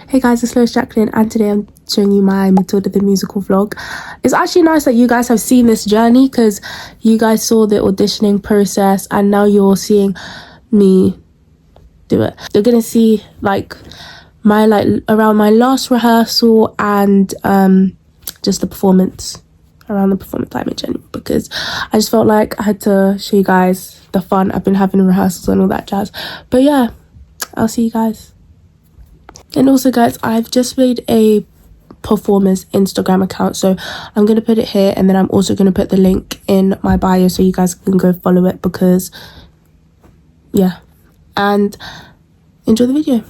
Hey guys, it's Lois-Jacklyn and today I'm showing you my Matilda the Musical vlog. It's actually nice that you guys have seen this journey because you guys saw the auditioning process and now you're seeing me do it. You're gonna see my around my last rehearsal and just the performance, around the performance time in general, because I just felt like I had to show you guys the fun I've been having in rehearsals and all that jazz. But yeah, I'll see you guys. And also guys, I've just made a performance Instagram account, so I'm going to put it here and then I'm also going to put the link in my bio so you guys can go follow it, because yeah, and enjoy the video.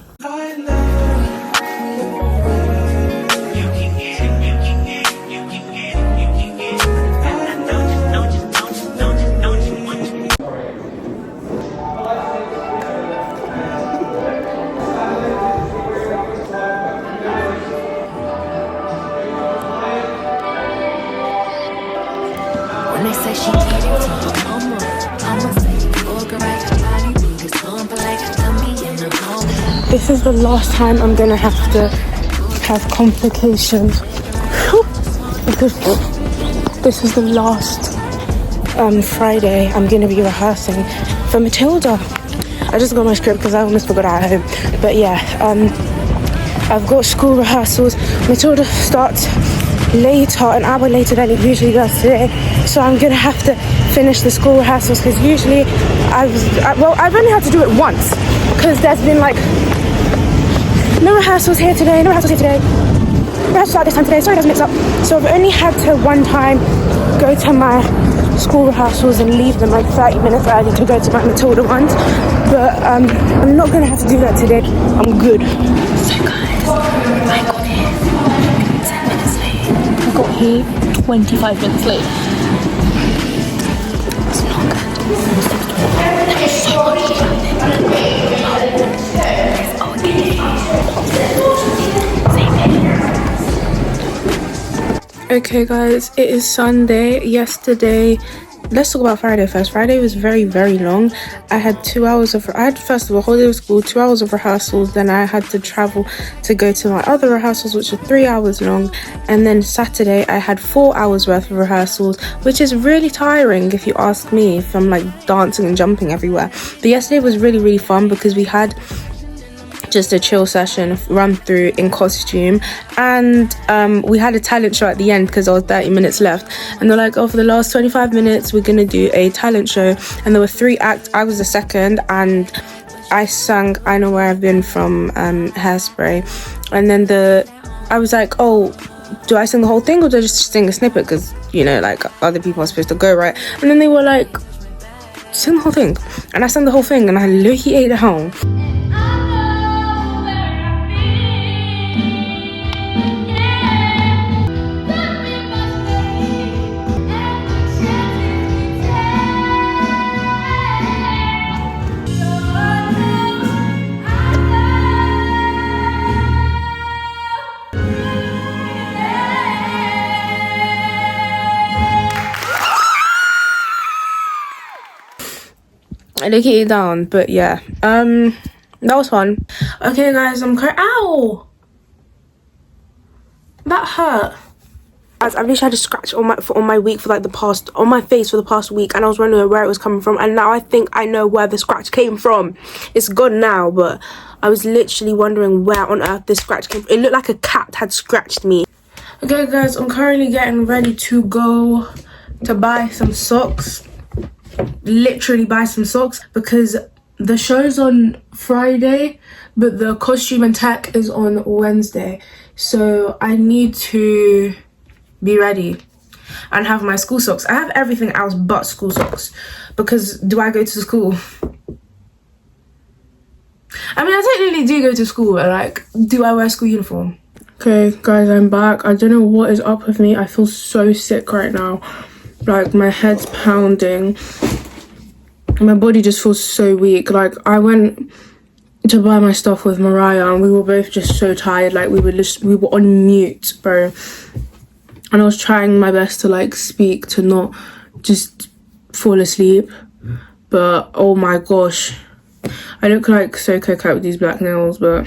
This is the last time I'm gonna have to have complications because this is the last Friday I'm gonna be rehearsing for Matilda. I just got my script because I almost forgot it at home. But yeah, I've got school rehearsals. Matilda starts later, an hour later than it usually does today, so I'm gonna have to finish the school rehearsals because usually I've only had to do it once because there's been no rehearsals here today, rehearsals at this time today, sorry, it doesn't mix up. So I've only had to one time go to my school rehearsals and leave them 30 minutes early to go to my Matilda ones, but I'm not gonna have to do that today. I'm good. So guys, I got here 10 minutes late. I got here 25 minutes late. It's not good. That was so much Okay guys, it is Sunday. Yesterday, let's talk about Friday first. Friday was very, very long. I had 2 hours of, first of all, whole day of school, 2 hours of rehearsals, then I had to travel to go to my other rehearsals, which are 3 hours long, and then Saturday I had 4 hours worth of rehearsals, which is really tiring if you ask me, from dancing and jumping everywhere. But yesterday was really, really fun because we had just a chill session, run through in costume, and we had a talent show at the end because there was 30 minutes left, and they're like, oh, for the last 25 minutes we're gonna do a talent show, and there were 3 acts. I was the second and I sang I Know Where I've Been from Hairspray, and then I was like, oh, do I sing the whole thing or do I just sing a snippet, because other people are supposed to go, right? And then they were like, sing the whole thing, and I sang the whole thing and I low-key ate at home. I look it down, but yeah, that was fun. Okay guys, ow, that hurt. As I've literally had a scratch on my week for on my face for the past week, and I was wondering where it was coming from, and now I think I know where the scratch came from. It's gone now, but I was literally wondering where on earth this scratch came from. It looked like a cat had scratched me. Okay guys, I'm currently getting ready to go to buy some socks. Literally buy some socks because the show's on Friday but the costume and tech is on Wednesday, so I need to be ready and have my school socks. I have everything else but school socks, because do I go to school? I mean, I technically do go to school, but do I wear school uniform? Okay guys, I'm back. I don't know what is up with me. I feel so sick right now. My head's pounding. My body just feels so weak. I went to buy my stuff with Mariah and we were both just so tired. We were on mute, bro. And I was trying my best to speak to not just fall asleep. But oh my gosh. I look so coquette with these black nails, but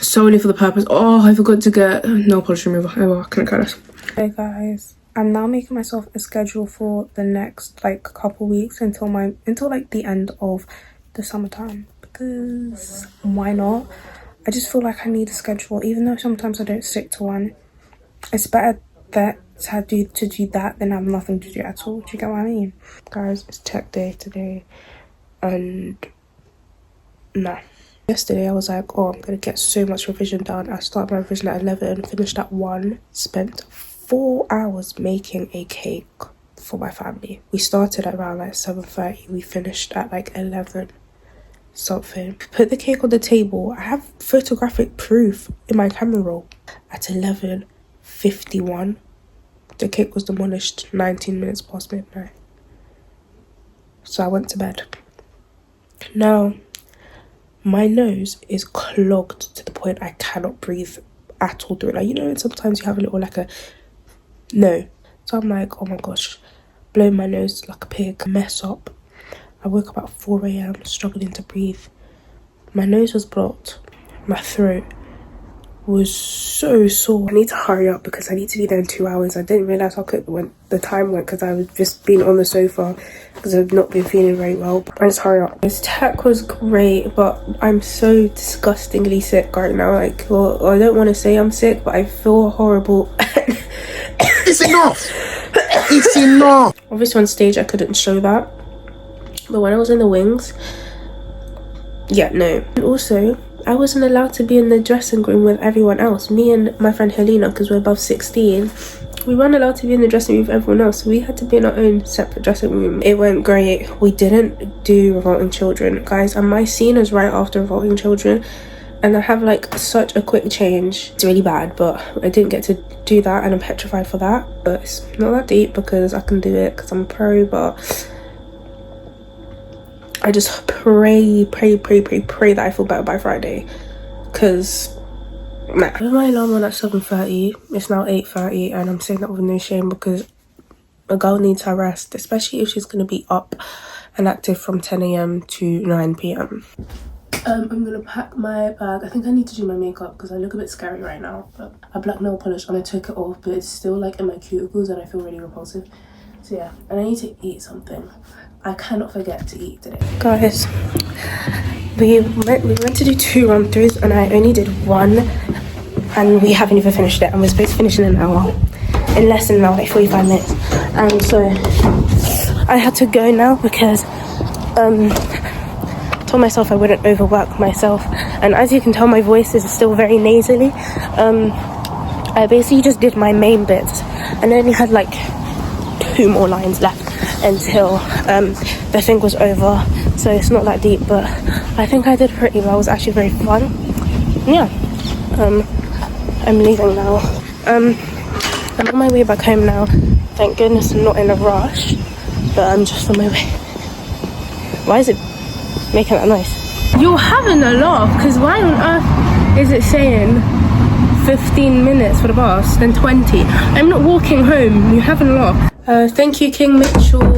solely for the purpose. Oh, I forgot to get nail polish remover. Oh, I couldn't cut this. Hey guys, I'm now making myself a schedule for the next like couple weeks until like the end of the summertime, because why not? I just feel like I need a schedule, even though sometimes I don't stick to one. It's better that to do that than have nothing to do at all. Do you get what I mean? Guys, it's tech day today, and no. Yesterday I was like, oh, I'm gonna get so much revision done. I started my revision at 11, finished at 1, spent 4 hours making a cake for my family. We started at around like 7:30, we finished at like 11 something. Put the cake on the table. I have photographic proof in my camera roll. At 11:51, the cake was demolished 19 minutes past midnight. So I went to bed. Now, my nose is clogged to the point I cannot breathe at all through it. Like, you know, sometimes you have a little like a no. So I'm like, oh my gosh, blowing my nose like a pig, mess up. I woke up at 4 a.m. struggling to breathe. My nose was blocked. My throat was so sore. I need to hurry up because I need to be there in 2 hours. I didn't realise how quick the time went because I was just being on the sofa because I've not been feeling very well. I just hurry up. This tech was great, but I'm so disgustingly sick right now. Like, well, I don't want to say I'm sick, but I feel horrible. It's enough! It's enough! Obviously on stage I couldn't show that, but when I was in the wings, yeah, no. And also, I wasn't allowed to be in the dressing room with everyone else. Me and my friend Helena, because we're above 16, we weren't allowed to be in the dressing room with everyone else. So we had to be in our own separate dressing room. It went great. We didn't do Revolting Children, guys, and my scene is right after Revolting Children, and I have like such a quick change. It's really bad, but I didn't get to do that, and I'm petrified for that. But it's not that deep because I can do it because I'm a pro. But I just pray that I feel better by Friday, because nah. I have my alarm on at 7:30. It's now 8:30, and I'm saying that with no shame because a girl needs her rest, especially if she's going to be up and active from 10 a.m. to 9 p.m. I'm gonna pack my bag. I think I need to do my makeup because I look a bit scary right now. But I black nail polish and I took it off, but it's still like in my cuticles and I feel really repulsive. So yeah, and I need to eat something. I cannot forget to eat today. Guys, we went to do 2 run-throughs and I only did 1, and we haven't even finished it, and we're supposed to finish in an hour. In less than an hour, like 45 minutes. And so I had to go now because told myself I wouldn't overwork myself, and as you can tell my voice is still very nasally. I basically just did my main bits and I only had like 2 more lines left until the thing was over, so it's not that deep, but I think I did pretty well. It was actually very fun. Yeah, I'm leaving now. I'm on my way back home now. Thank goodness I'm not in a rush, but I'm just on my way. Why is it making that noise? You're having a laugh, because why on earth is it saying 15 minutes for the bus, then 20? I'm not walking home. You're having a laugh. Thank you, King Mitchell.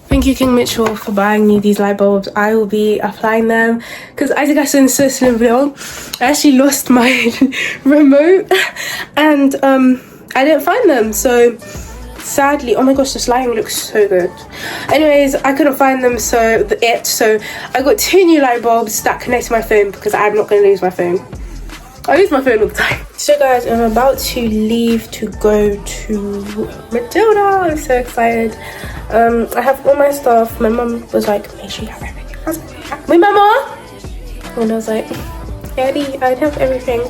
Thank you, King Mitchell, for buying me these light bulbs. I will be applying them because as you guys saw in the social video, I actually lost my remote and I didn't find them. So sadly, oh my gosh, this lighting looks so good. Anyways, I couldn't find them, so I got 2 new light bulbs that connect to my phone because I'm not going to lose my phone. I lose my phone all the time. So guys, I'm about to leave to go to Matilda. I'm so excited. I have all my stuff. My mum was like, make sure you have everything. I was like, my mama? And I was like, yeah, I have everything.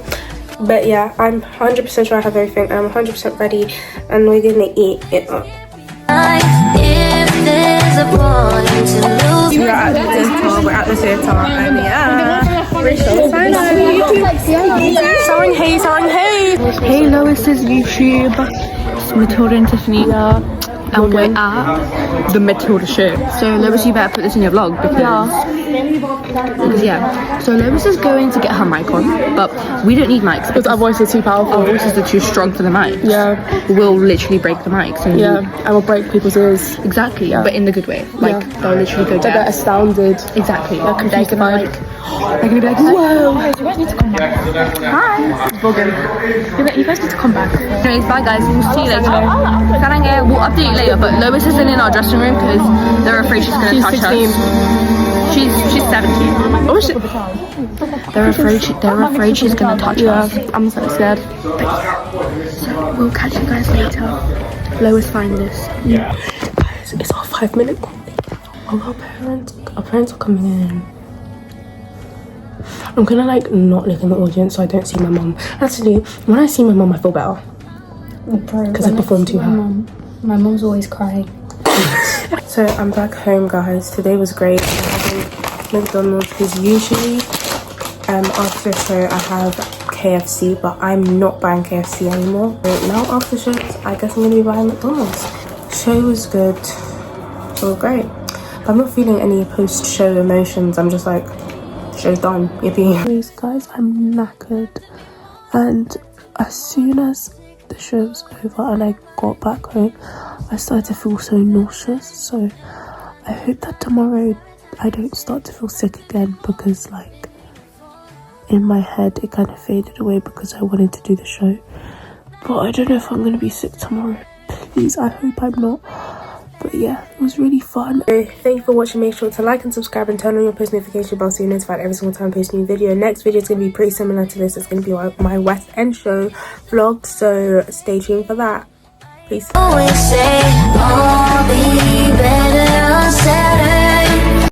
But yeah, I'm 100% sure I have everything. I'm 100% ready, and we're gonna eat it up. We're at the theatre, and yeah, we're so excited. Soaring hey. Hey, Lois's YouTube. It's Matilda and Tiffany. and we're at the Matilda show. So Lois, you better put this in your vlog because yeah. So Lois is going to get her mic on, but we don't need mics because our voices are too powerful. Our voices are too strong for the mics. Yeah, we'll literally break the mics. And and we'll break people's ears. Exactly, but in the good way. Like they'll literally go down. They're astounded. Exactly. They're confused. They're gonna be like, whoa. You guys need to come back. Hi. You guys need to come back. Anyways, bye guys. We'll see you later. We'll update you later. But Lois isn't in our dressing room because they're afraid she's gonna touch 16. us. She's 17. Oh shit. They're afraid she's gonna touch us. I'm so scared. So we'll catch you guys later. Lois, find this. Guys, it's our 5-minute call. Our parents are coming in. I'm gonna like not look in the audience so I don't see my mum. Actually, when I see my mum, I feel better because I performed to her. My mum's always crying. So I'm back home, guys. Today was great. I'm having McDonald's because usually after the show I have KFC, but I'm not buying KFC anymore. So now after shows, I guess I'm gonna be buying McDonald's. Show was good. All great. But I'm not feeling any post-show emotions. I'm just like, show's done. Yippee. Please, guys, I'm knackered. And as soon as the show was over and I got back home, I started to feel so nauseous. So I hope that tomorrow I don't start to feel sick again, because like in my head it kind of faded away because I wanted to do the show. But I don't know if I'm going to be sick tomorrow. Please, I hope I'm not. But yeah, it was really fun. Thank you for watching. Make sure to like and subscribe and turn on your post notification bell so you're notified every single time I post a new video. Next video is going to be pretty similar to this. It's going to be my West End show vlog, so stay tuned for that. Peace. Always say, I'll be better on Saturday.